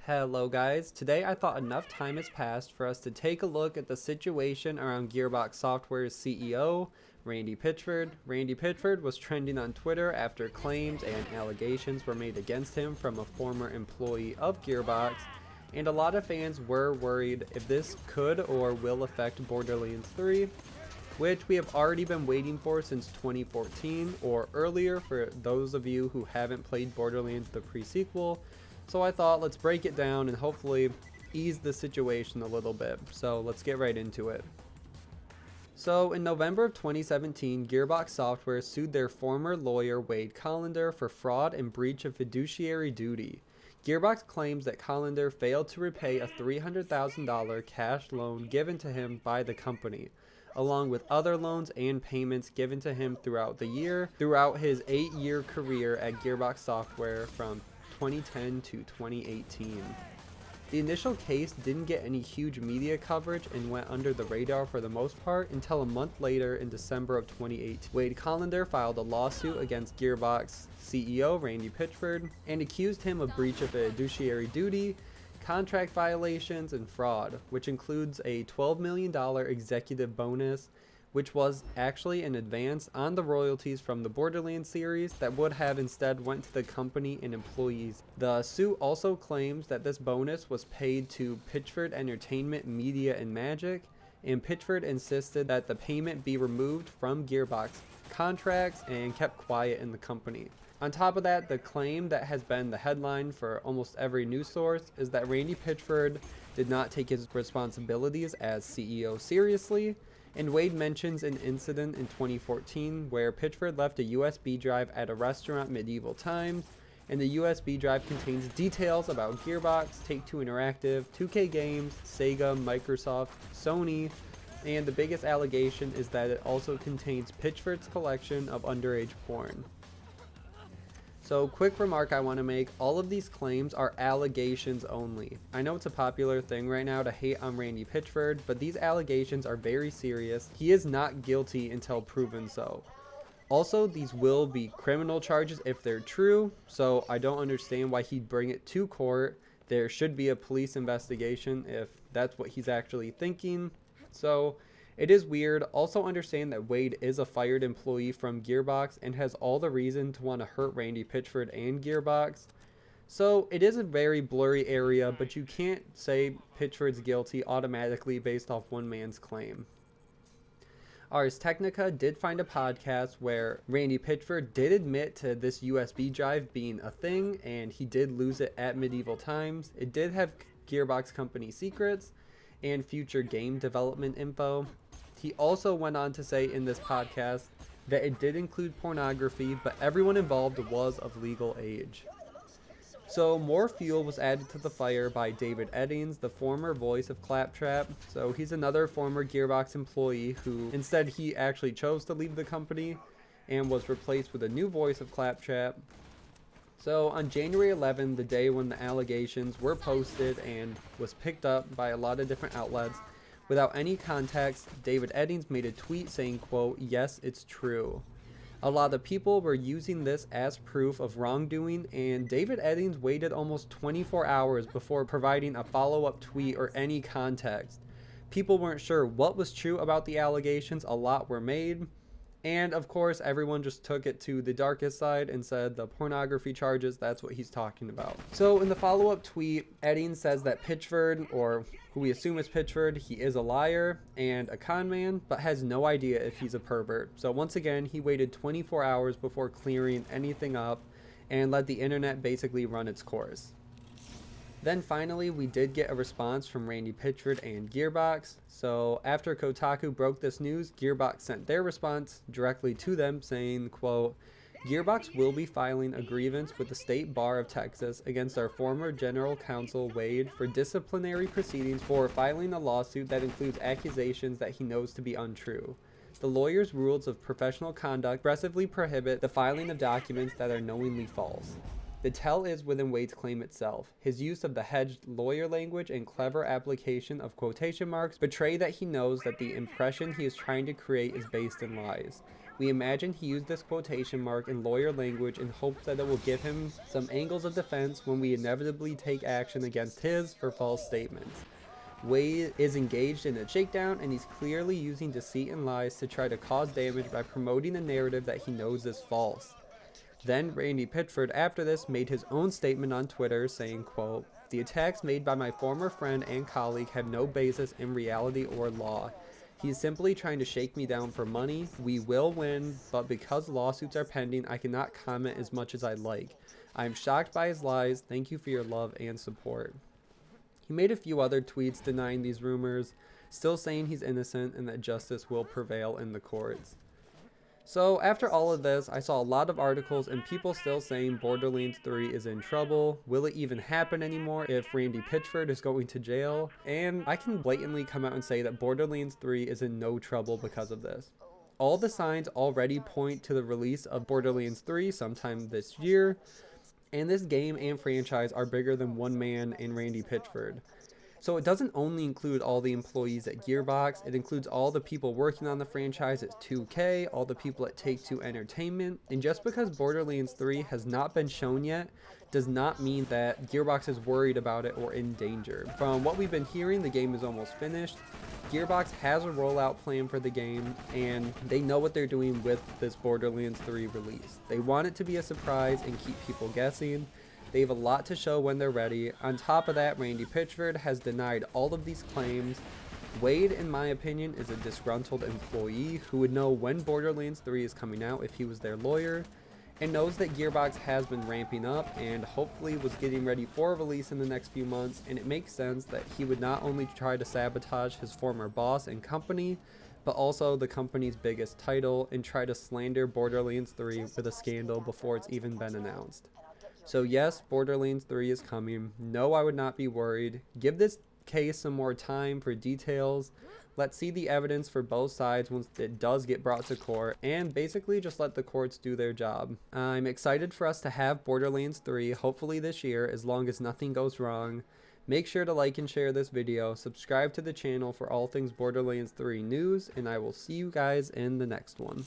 Hello guys, today I thought enough time has passed for us to take a look at the situation around Gearbox Software's CEO, Randy Pitchford. Randy Pitchford was trending on Twitter after claims and allegations were made against him from a former employee of Gearbox, and a lot of fans were worried if this could or will affect Borderlands 3, which we have already been waiting for since 2014 or earlier for those of you who haven't played Borderlands the pre-sequel. So I thought let's break it down and hopefully ease the situation a little bit. So let's get right into it. So in November of 2017, Gearbox Software sued their former lawyer Wade Callender for fraud and breach of fiduciary duty. Gearbox claims that Callender failed to repay a $300,000 cash loan given to him by the company, along with other loans and payments given to him throughout his 8-year career at Gearbox Software from 2010 to 2018. The initial case didn't get any huge media coverage and went under the radar for the most part until a month later in December of 2018. Wade Callender filed a lawsuit against Gearbox CEO Randy Pitchford and accused him of breach of fiduciary duty, contract violations, and fraud, which includes a $12 million executive bonus, which was actually an advance on the royalties from the Borderlands series that would have instead went to the company and employees. The suit also claims that this bonus was paid to Pitchford Entertainment Media and Magic, and Pitchford insisted that the payment be removed from Gearbox contracts and kept quiet in the company. On top of that, the claim that has been the headline for almost every news source is that Randy Pitchford did not take his responsibilities as CEO seriously. And Wade mentions an incident in 2014 where Pitchford left a USB drive at a restaurant medieval times, and the USB drive contains details about Gearbox, Take-Two Interactive, 2K Games, Sega, Microsoft, Sony, and the biggest allegation is that it also contains Pitchford's collection of underage porn. So, quick remark I want to make, all of these claims are allegations only. I know it's a popular thing right now to hate on Randy Pitchford, but these allegations are very serious. He is not guilty until proven so. Also, these will be criminal charges if they're true, so I don't understand why he'd bring it to court. There should be a police investigation if that's what he's actually thinking. So, it is weird. Also understand that Wade is a fired employee from Gearbox and has all the reason to want to hurt Randy Pitchford and Gearbox. So it is a very blurry area, but you can't say Pitchford's guilty automatically based off one man's claim. Ars Technica did find a podcast where Randy Pitchford did admit to this USB drive being a thing, and he did lose it at medieval times. It did have Gearbox company secrets and future game development info. He also went on to say in this podcast that it did include pornography, but everyone involved was of legal age. So more fuel was added to the fire by David Eddings, the former voice of Claptrap. So he's another former Gearbox employee who instead he actually chose to leave the company and was replaced with a new voice of Claptrap. So on January 11, the day when the allegations were posted and was picked up by a lot of different outlets, without any context, David Eddings made a tweet saying, quote, "Yes, it's true." A lot of people were using this as proof of wrongdoing, and David Eddings waited almost 24 hours before providing a follow-up tweet or any context. People weren't sure what was true about the allegations, a lot were made. And of course, everyone just took it to the darkest side and said the pornography charges, that's what he's talking about. So in the follow-up tweet, Eddings says that Pitchford, or who we assume is Pitchford, he is a liar and a con man, but has no idea if he's a pervert. So once again, he waited 24 hours before clearing anything up and let the internet basically run its course. Then finally, we did get a response from Randy Pitchford and Gearbox. So after Kotaku broke this news, Gearbox sent their response directly to them saying, quote, "Gearbox will be filing a grievance with the State Bar of Texas against our former General Counsel Wade for disciplinary proceedings for filing a lawsuit that includes accusations that he knows to be untrue. The lawyer's rules of professional conduct aggressively prohibit the filing of documents that are knowingly false. The tell is within Wade's claim itself. His use of the hedged lawyer language and clever application of quotation marks betray that he knows that the impression he is trying to create is based in lies. We imagine he used this quotation mark in lawyer language in hopes that it will give him some angles of defense when we inevitably take action against his for false statements. Wade is engaged in a shakedown, and he's clearly using deceit and lies to try to cause damage by promoting a narrative that he knows is false. Then Randy Pitchford after this made his own statement on Twitter saying, quote, "The attacks made by my former friend and colleague have no basis in reality or law. He's simply trying to shake me down for money. We will win, but because lawsuits are pending, I cannot comment as much as I'd like. I am shocked by his lies. Thank you for your love and support." He made a few other tweets denying these rumors, still saying he's innocent and that justice will prevail in the courts. So after all of this, I saw a lot of articles and people still saying Borderlands 3 is in trouble. Will it even happen anymore if Randy Pitchford is going to jail? And I can blatantly come out and say that Borderlands 3 is in no trouble because of this. All the signs already point to the release of Borderlands 3 sometime this year, and this game and franchise are bigger than one man and Randy Pitchford. So it doesn't only include all the employees at Gearbox, it includes all the people working on the franchise at 2K, all the people at Take-Two Entertainment, and just because Borderlands 3 has not been shown yet, does not mean that Gearbox is worried about it or in danger. From what we've been hearing, the game is almost finished. Gearbox has a rollout plan for the game, and they know what they're doing with this Borderlands 3 release. They want it to be a surprise and keep people guessing. They have a lot to show when they're ready. On top of that, Randy Pitchford has denied all of these claims. Wade, in my opinion, is a disgruntled employee who would know when Borderlands 3 is coming out if he was their lawyer, and knows that Gearbox has been ramping up and hopefully was getting ready for a release in the next few months, and it makes sense that he would not only try to sabotage his former boss and company, but also the company's biggest title and try to slander Borderlands 3 with a scandal before it's even been announced. So yes, Borderlands 3 is coming. No, I would not be worried. Give this case some more time for details. Let's see the evidence for both sides once it does get brought to court, and basically just let the courts do their job. I'm excited for us to have Borderlands 3 hopefully this year, as long as nothing goes wrong. Make sure to like and share this video, subscribe to the channel for all things Borderlands 3 news, and I will see you guys in the next one.